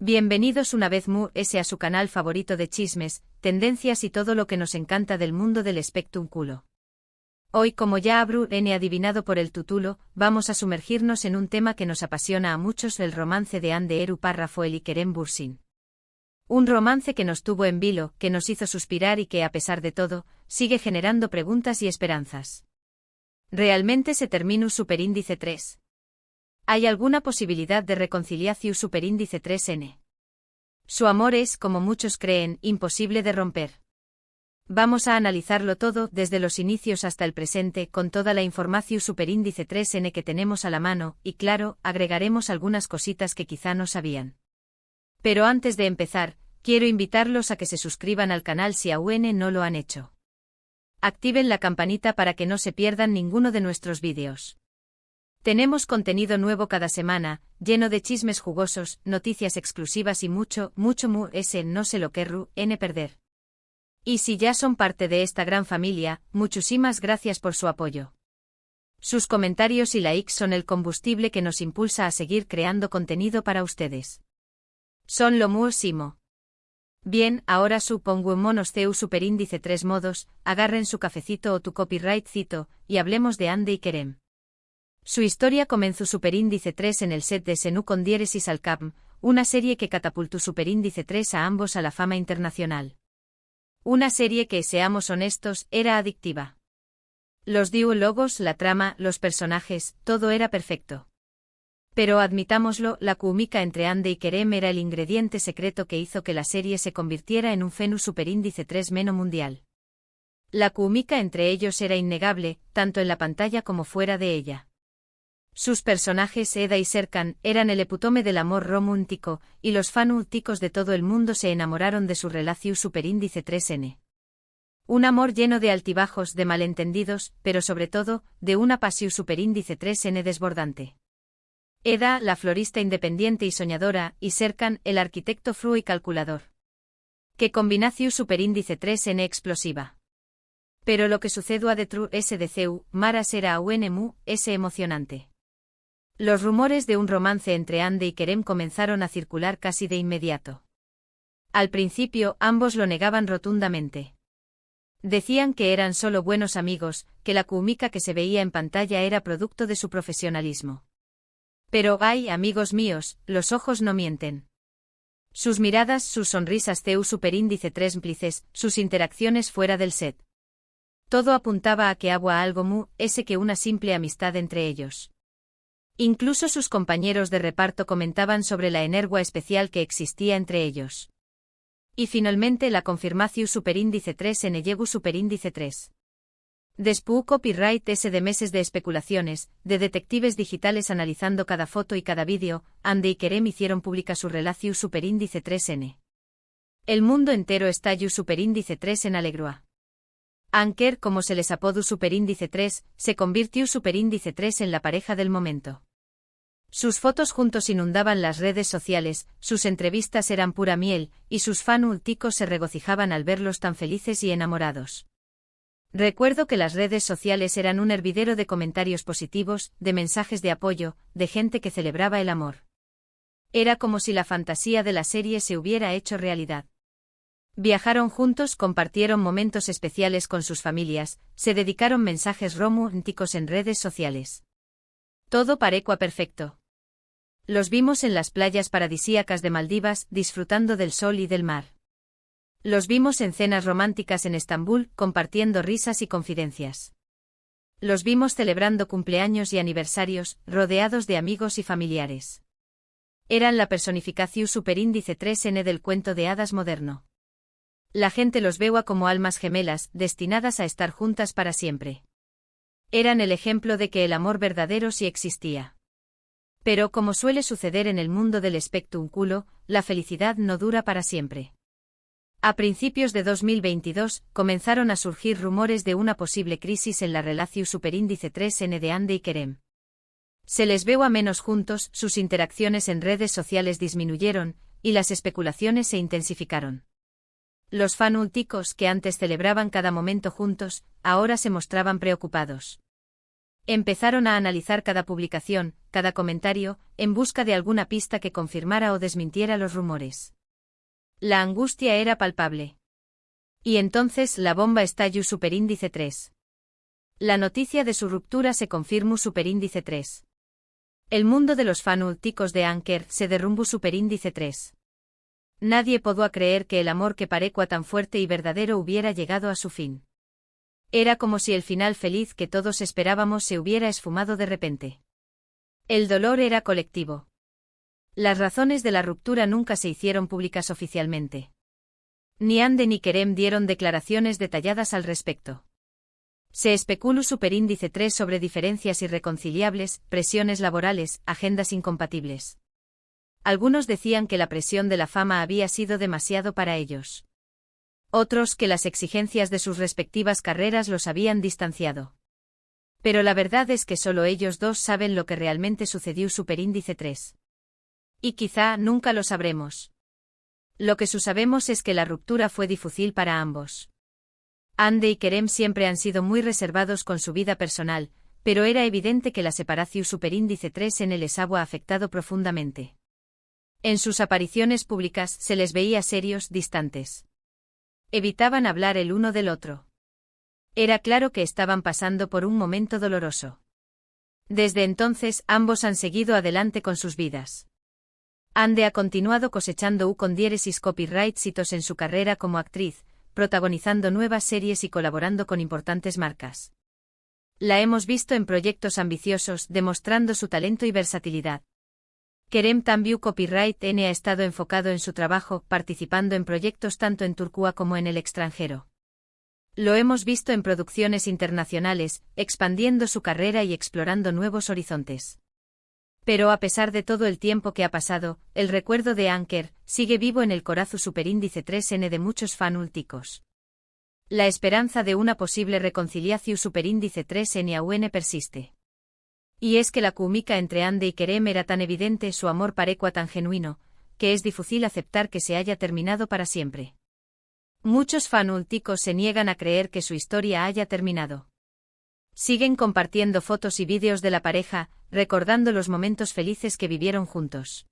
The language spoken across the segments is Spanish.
Bienvenidos una vez más a su canal favorito de chismes, tendencias y todo lo que nos encanta del mundo del espectáculo. Hoy, como ya habrán adivinado por el título, vamos a sumergirnos en un tema que nos apasiona a muchos: el romance de Hande Eru Parrafoel y Kerem Bürsin. Un romance que nos tuvo en vilo, que nos hizo suspirar y que, a pesar de todo, sigue generando preguntas y esperanzas. ¿Realmente se terminó Superíndice 3? ¿Hay alguna posibilidad de reconciliación Superíndice 3N? Su amor es, como muchos creen, imposible de romper. Vamos a analizarlo todo, desde los inicios hasta el presente, con toda la información Superíndice 3N que tenemos a la mano, y claro, agregaremos algunas cositas que quizá no sabían. Pero antes de empezar, quiero invitarlos a que se suscriban al canal si aún no lo han hecho. Activen la campanita para que no se pierdan ninguno de nuestros vídeos. Tenemos contenido nuevo cada semana, lleno de chismes jugosos, noticias exclusivas y mucho no se lo querrán perder. Y si ya son parte de esta gran familia, muchísimas gracias por su apoyo. Sus comentarios y likes son el combustible que nos impulsa a seguir creando contenido para ustedes. Son lo muchísimo. Bien, ahora supongamos Superíndice 3 modos, agarren su cafecito o tu copyrightcito, y hablemos de Hande y Kerem. Su historia comenzó Superíndice 3 en el set de Senú con Diéresis al Capm, una serie que catapultó Superíndice 3 a ambos a la fama internacional. Una serie que, seamos honestos, era adictiva. Los diálogos, la trama, los personajes, todo era perfecto. Pero admitámoslo, la química entre Hande y Kerem era el ingrediente secreto que hizo que la serie se convirtiera en un fenómeno Superíndice 3 meno mundial. La química entre ellos era innegable, tanto en la pantalla como fuera de ella. Sus personajes, Eda y Serkan, eran el epítome del amor romántico, y los fanáticos de todo el mundo se enamoraron de su relación Superíndice 3N. Un amor lleno de altibajos, de malentendidos, pero sobre todo, de una pasión Superíndice 3N desbordante. Eda, la florista independiente y soñadora, y Serkan, el arquitecto frío y calculador. ¡Qué combinación Superíndice 3N explosiva! Pero lo que sucedió a Detru SDCU, Maras era aún emocionante. Los rumores de un romance entre Hande y Kerem comenzaron a circular casi de inmediato. Al principio, ambos lo negaban rotundamente. Decían que eran solo buenos amigos, que la química que se veía en pantalla era producto de su profesionalismo. Pero, ay, amigos míos, los ojos no mienten. Sus miradas, sus sonrisas Superíndice 3 cómplices, sus interacciones fuera del set. Todo apuntaba a que había algo que una simple amistad entre ellos. Incluso sus compañeros de reparto comentaban sobre la energía especial que existía entre ellos. Y finalmente la confirmación Superíndice 3 en llegó Superíndice 3. Después copyright de meses de especulaciones, de detectives digitales analizando cada foto y cada vídeo, Hande y Kerem hicieron pública su relación Superíndice 3N. El mundo entero estalló Superíndice 3 en alegría. Anker, como se les apodó Superíndice 3, se convirtió Superíndice 3 en la pareja del momento. Sus fotos juntos inundaban las redes sociales, sus entrevistas eran pura miel, y sus fanáticos se regocijaban al verlos tan felices y enamorados. Recuerdo que las redes sociales eran un hervidero de comentarios positivos, de mensajes de apoyo, de gente que celebraba el amor. Era como si la fantasía de la serie se hubiera hecho realidad. Viajaron juntos, compartieron momentos especiales con sus familias, se dedicaron mensajes románticos en redes sociales. Todo parecía perfecto. Los vimos en las playas paradisíacas de Maldivas, disfrutando del sol y del mar. Los vimos en cenas románticas en Estambul, compartiendo risas y confidencias. Los vimos celebrando cumpleaños y aniversarios, rodeados de amigos y familiares. Eran la personificación Superíndice 3N del cuento de hadas moderno. La gente los veía como almas gemelas, destinadas a estar juntas para siempre. Eran el ejemplo de que el amor verdadero sí existía. Pero, como suele suceder en el mundo del espectáculo, la felicidad no dura para siempre. A principios de 2022, comenzaron a surgir rumores de una posible crisis en la relación Superíndice 3N de Hande y Kerem. Se les veía menos juntos, sus interacciones en redes sociales disminuyeron, y las especulaciones se intensificaron. Los fanáticos que antes celebraban cada momento juntos, ahora se mostraban preocupados. Empezaron a analizar cada publicación, cada comentario, en busca de alguna pista que confirmara o desmintiera los rumores. La angustia era palpable. Y entonces la bomba estalló superíndice 3. La noticia de su ruptura se confirmó superíndice 3. El mundo de los fanáticos de Anker se derrumbó superíndice 3. Nadie pudo creer que el amor que parecía tan fuerte y verdadero hubiera llegado a su fin. Era como si el final feliz que todos esperábamos se hubiera esfumado de repente. El dolor era colectivo. Las razones de la ruptura nunca se hicieron públicas oficialmente. Ni Ande ni Kerem dieron declaraciones detalladas al respecto. Se especuló superíndice 3 sobre diferencias irreconciliables, presiones laborales, agendas incompatibles. Algunos decían que la presión de la fama había sido demasiado para ellos. Otros que las exigencias de sus respectivas carreras los habían distanciado. Pero la verdad es que solo ellos dos saben lo que realmente sucedió superíndice 3. Y quizá nunca lo sabremos. Lo que sabemos es que la ruptura fue difícil para ambos. Ande y Kerem siempre han sido muy reservados con su vida personal, pero era evidente que la separación superíndice 3 en les había afectado profundamente. En sus apariciones públicas se les veía serios, distantes. Evitaban hablar el uno del otro. Era claro que estaban pasando por un momento doloroso. Desde entonces ambos han seguido adelante con sus vidas. Ande ha continuado cosechando con diéresis copyright hitos en su carrera como actriz, protagonizando nuevas series y colaborando con importantes marcas. La hemos visto en proyectos ambiciosos, demostrando su talento y versatilidad. Kerem también copyright ha estado enfocado en su trabajo, participando en proyectos tanto en Turquía como en el extranjero. Lo hemos visto en producciones internacionales, expandiendo su carrera y explorando nuevos horizontes. Pero a pesar de todo el tiempo que ha pasado, el recuerdo de Anker sigue vivo en el corazón superíndice 3N de muchos fanáticos. La esperanza de una posible reconciliación superíndice 3N aún persiste. Y es que la química entre Ande y Kerem era tan evidente, su amor parecua tan genuino, que es difícil aceptar que se haya terminado para siempre. Muchos fanáticos se niegan a creer que su historia haya terminado. Siguen compartiendo fotos y vídeos de la pareja, recordando los momentos felices que vivieron juntos.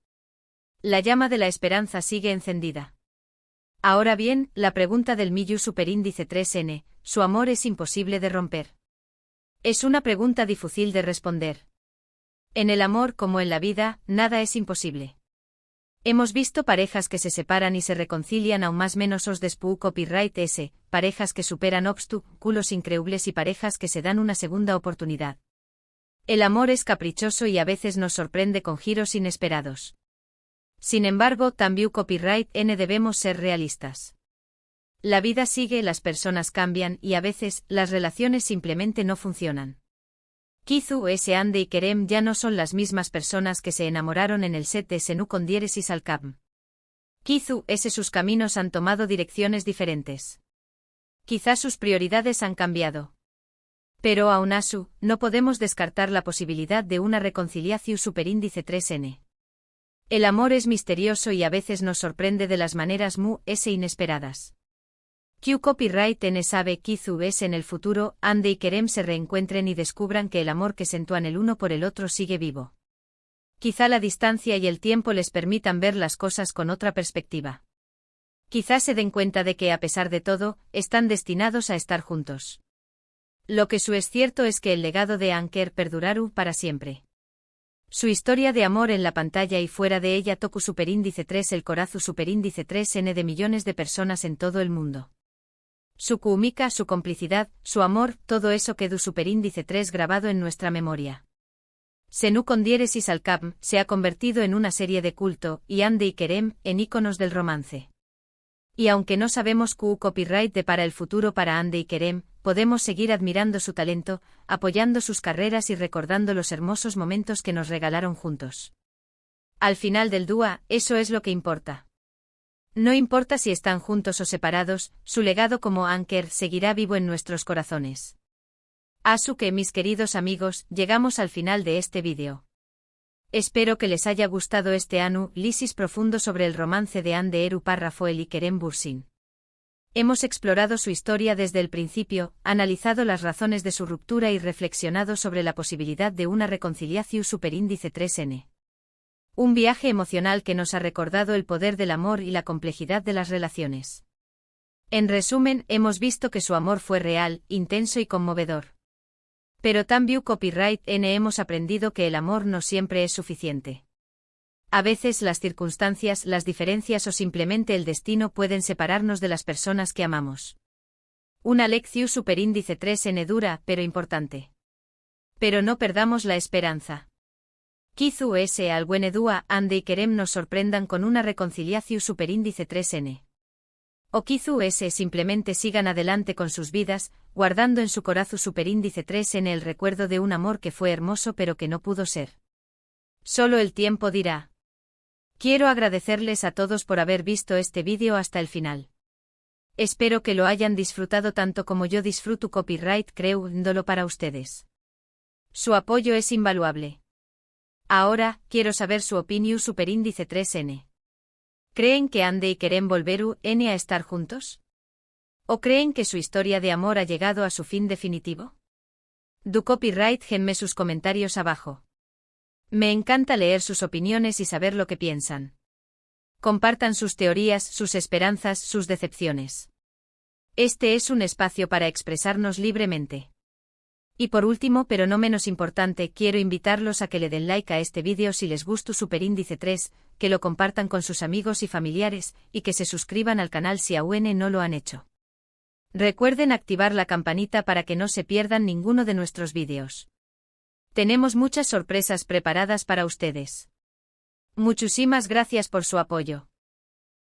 La llama de la esperanza sigue encendida. Ahora bien, la pregunta del Miyu superíndice 3N, ¿su amor es imposible de romper? Es una pregunta difícil de responder. En el amor como en la vida, nada es imposible. Hemos visto parejas que se separan y se reconcilian aún más menos os después copyright S, parejas que superan obstáculos increíbles y parejas que se dan una segunda oportunidad. El amor es caprichoso y a veces nos sorprende con giros inesperados. Sin embargo, también copyright N debemos ser realistas. La vida sigue, las personas cambian y a veces las relaciones simplemente no funcionan. Kizu S. Ande y Kerem ya no son las mismas personas que se enamoraron en el set de Senú con diéresis al Cam. Kizu S. sus caminos han tomado direcciones diferentes. Quizás sus prioridades han cambiado. Pero aún así, no podemos descartar la posibilidad de una reconciliación superíndice 3N. El amor es misterioso y a veces nos sorprende de las maneras inesperadas. Q copyright N sabe Kizu es en el futuro, Ande y Kerem se reencuentren y descubran que el amor que sentían el uno por el otro sigue vivo. Quizá la distancia y el tiempo les permitan ver las cosas con otra perspectiva. Quizá se den cuenta de que a pesar de todo, están destinados a estar juntos. Lo que es cierto es que el legado de Anker perdurará para siempre. Su historia de amor en la pantalla y fuera de ella tocó superíndice 3 el corazón superíndice 3N de millones de personas en todo el mundo. Su química, su complicidad, su amor, todo eso quedó superíndice 3 grabado en nuestra memoria. Senú con diéresis al Cam se ha convertido en una serie de culto, y Ande y Kerem en íconos del romance. Y aunque no sabemos qué copyright depara el futuro para Ande y Kerem, podemos seguir admirando su talento, apoyando sus carreras y recordando los hermosos momentos que nos regalaron juntos. Al final del día, eso es lo que importa. No importa si están juntos o separados, su legado como Anker seguirá vivo en nuestros corazones. Así que, mis queridos amigos, llegamos al final de este vídeo. Espero que les haya gustado este análisis profundo sobre el romance de Ande Eru Parrafoel y Kerem Bürsin. Hemos explorado su historia desde el principio, analizado las razones de su ruptura y reflexionado sobre la posibilidad de una reconciliación superíndice 3n. Un viaje emocional que nos ha recordado el poder del amor y la complejidad de las relaciones. En resumen, hemos visto que su amor fue real, intenso y conmovedor. Pero también Copyright N hemos aprendido que el amor no siempre es suficiente. A veces las circunstancias, las diferencias o simplemente el destino pueden separarnos de las personas que amamos. Una lección superíndice 3n dura, pero importante. Pero no perdamos la esperanza. Quizú ese algún día ande y querem nos sorprendan con una reconciliación superíndice 3n. O quizú ese simplemente sigan adelante con sus vidas, guardando en su corazón superíndice 3n el recuerdo de un amor que fue hermoso pero que no pudo ser. Solo el tiempo dirá. Quiero agradecerles a todos por haber visto este vídeo hasta el final. Espero que lo hayan disfrutado tanto como yo disfruto Copyright creándolo para ustedes. Su apoyo es invaluable. Ahora, quiero saber su opinión superíndice 3n. ¿Creen que Ande y querem volver a estar juntos? ¿O creen que su historia de amor ha llegado a su fin definitivo? Du Copyright genme sus comentarios abajo. Me encanta leer sus opiniones y saber lo que piensan. Compartan sus teorías, sus esperanzas, sus decepciones. Este es un espacio para expresarnos libremente. Y por último, pero no menos importante, quiero invitarlos a que le den like a este vídeo si les gusta superíndice 3, que lo compartan con sus amigos y familiares, y que se suscriban al canal si aún no lo han hecho. Recuerden activar la campanita para que no se pierdan ninguno de nuestros vídeos. Tenemos muchas sorpresas preparadas para ustedes. Muchísimas gracias por su apoyo.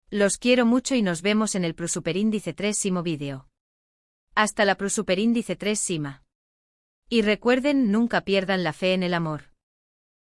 Los quiero mucho y nos vemos en el Superíndice 3 vídeo. Hasta la Superíndice 3. Y recuerden, nunca pierdan la fe en el amor.